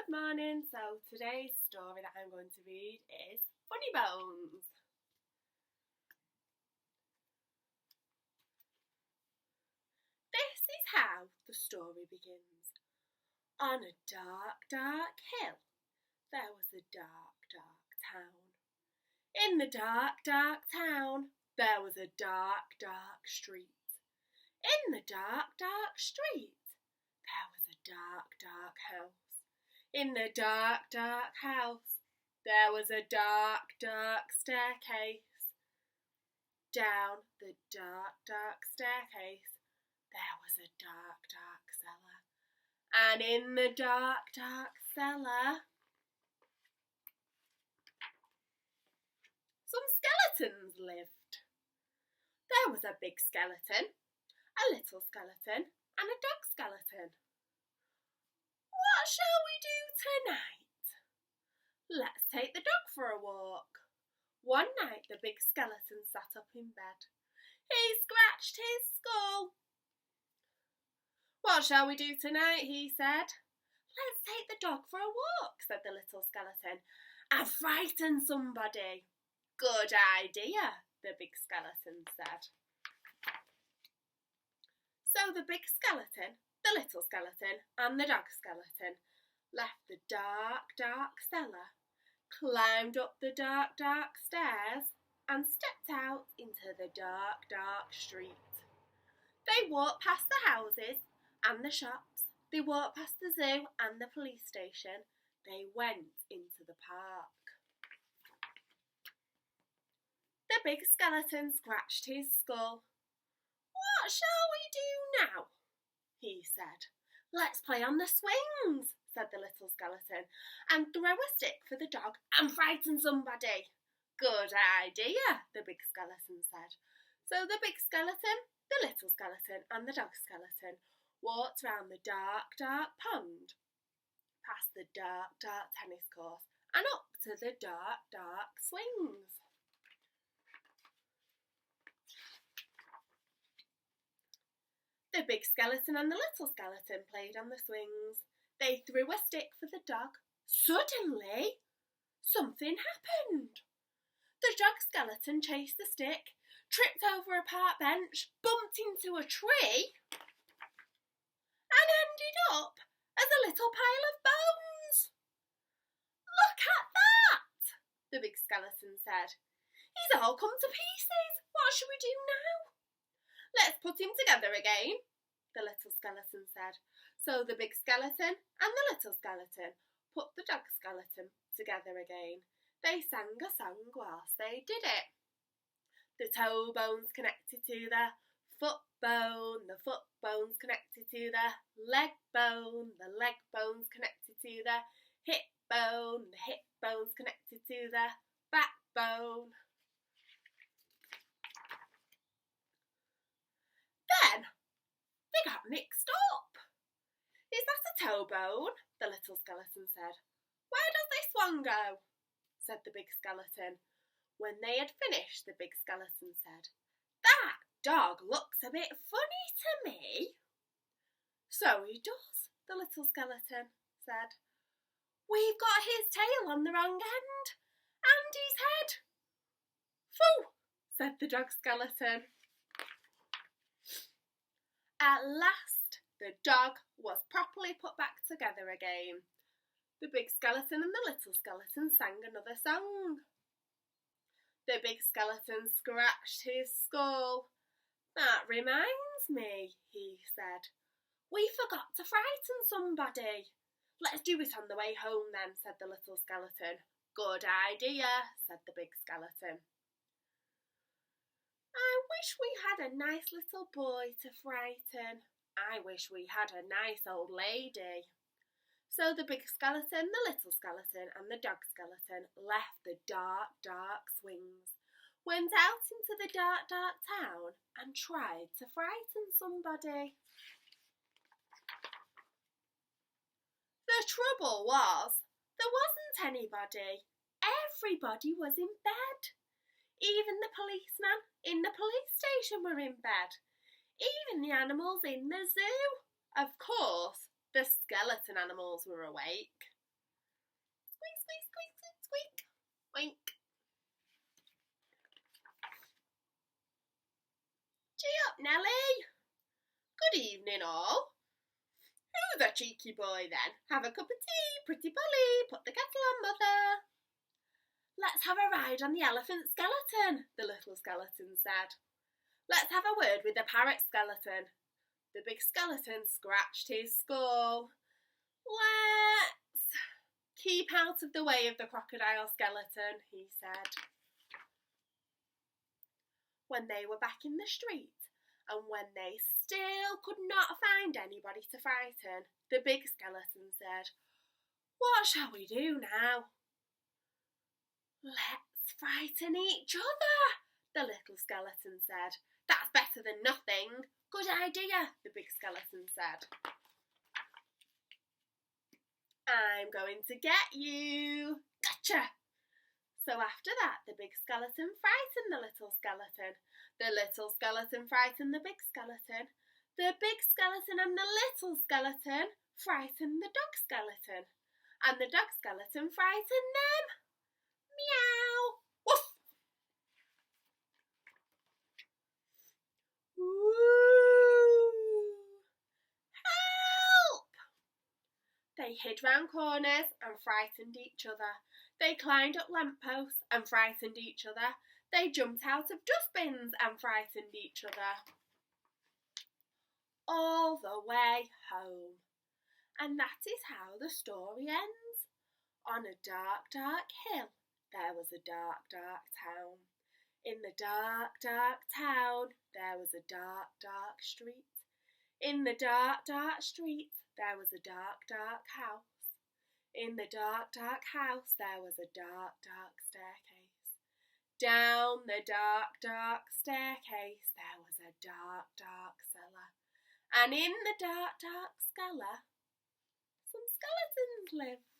Good morning. So today's story that I'm going to read is Funny Bones. This is how the story begins. On a dark, dark hill, there was a dark, dark town. In the dark, dark town, there was a dark, dark street. In the dark, dark street, there was a dark, dark house. In the dark, dark house, there was a dark, dark staircase. Down the dark, dark staircase, there was a dark, dark cellar. And in the dark, dark cellar, some skeletons lived. There was a big skeleton, a little skeleton, and a dog skeleton. What shall we do tonight? Let's take the dog for a walk. One night the big skeleton sat up in bed. He scratched his skull. What shall we do tonight? He said. Let's take the dog for a walk, said the little skeleton, and frighten somebody. Good idea, the big skeleton said. So the big skeleton, the little skeleton, and the dog skeleton left the dark, dark cellar, climbed up the dark, dark stairs, and stepped out into the dark, dark street. They walked past the houses and the shops. They walked past the zoo and the police station. They went into the park. The big skeleton scratched his skull. What shall we do now? He said. Let's play on the swings, said the little skeleton, and throw a stick for the dog and frighten somebody. Good idea, the big skeleton said. So the big skeleton, the little skeleton, and the dog skeleton walked round the dark, dark pond, past the dark, dark tennis course, and up to the dark, dark swings. The big skeleton and the little skeleton played on the swings. They threw a stick for the dog. Suddenly, something happened. The dog skeleton chased the stick, tripped over a park bench, bumped into a tree, and ended up as a little pile of bones. Look at that, the big skeleton said. He's all come to pieces. What should we do now? Let's put him together again, the little skeleton said. So the big skeleton and the little skeleton put the dog skeleton together again. They sang a song whilst they did it. The toe bone's connected to the foot bone's connected to the leg bone's connected to the hip bone's connected to the backbone. Then they got mixed up. Is that a toe bone? The little skeleton said. Where does this one go? Said the big skeleton. When they had finished, the big skeleton said, That dog looks a bit funny to me. So he does, the little skeleton said. We've got his tail on the wrong end and his head. Phew, said the dog skeleton. At last, the dog was properly put back together again. The big skeleton and the little skeleton sang another song. The big skeleton scratched his skull. That reminds me, he said. We forgot to frighten somebody. Let's do it on the way home then, said the little skeleton. Good idea, said the big skeleton. I wish we had a nice little boy to frighten. I wish we had a nice old lady. So the big skeleton, the little skeleton, and the dog skeleton left the dark, dark swings, went out into the dark, dark town, and tried to frighten somebody. The trouble was, there wasn't anybody. Everybody was in bed. Even the policeman in the police station were in bed. Even the animals in the zoo. Of course, the skeleton animals were awake. Squeak, squeak, squeak, squeak, squeak. Wink. Gee up, Nelly. Good evening, all. Who's a cheeky boy, then? Have a cup of tea, pretty Polly. Put the kettle on, mother. Let's have a ride on the elephant skeleton, the little skeleton said. Let's have a word with the parrot skeleton. The big skeleton scratched his skull. Let's keep out of the way of the crocodile skeleton, he said. When they were back in the street, and when they still could not find anybody to frighten, the big skeleton said, What shall we do now? Let's frighten each other, the little skeleton said. That's better than nothing. Good idea, the big skeleton said. I'm going to get you. Gotcha! So after that, the big skeleton frightened the little skeleton. The little skeleton frightened the big skeleton. The big skeleton and the little skeleton frightened the dog skeleton. And the dog skeleton frightened them. Meow! Woof! Woo! Help! They hid round corners and frightened each other. They climbed up lampposts and frightened each other. They jumped out of dustbins and frightened each other. All the way home. And that is how the story ends. On a dark, dark hill, there was a dark, dark town. In the dark, dark town, there was a dark, dark street. In the dark, dark street, there was a dark, dark house. In the dark, dark house, there was a dark, dark staircase. Down the dark, dark staircase, there was a dark, dark cellar. And in the dark, dark cellar, some skeletons lived.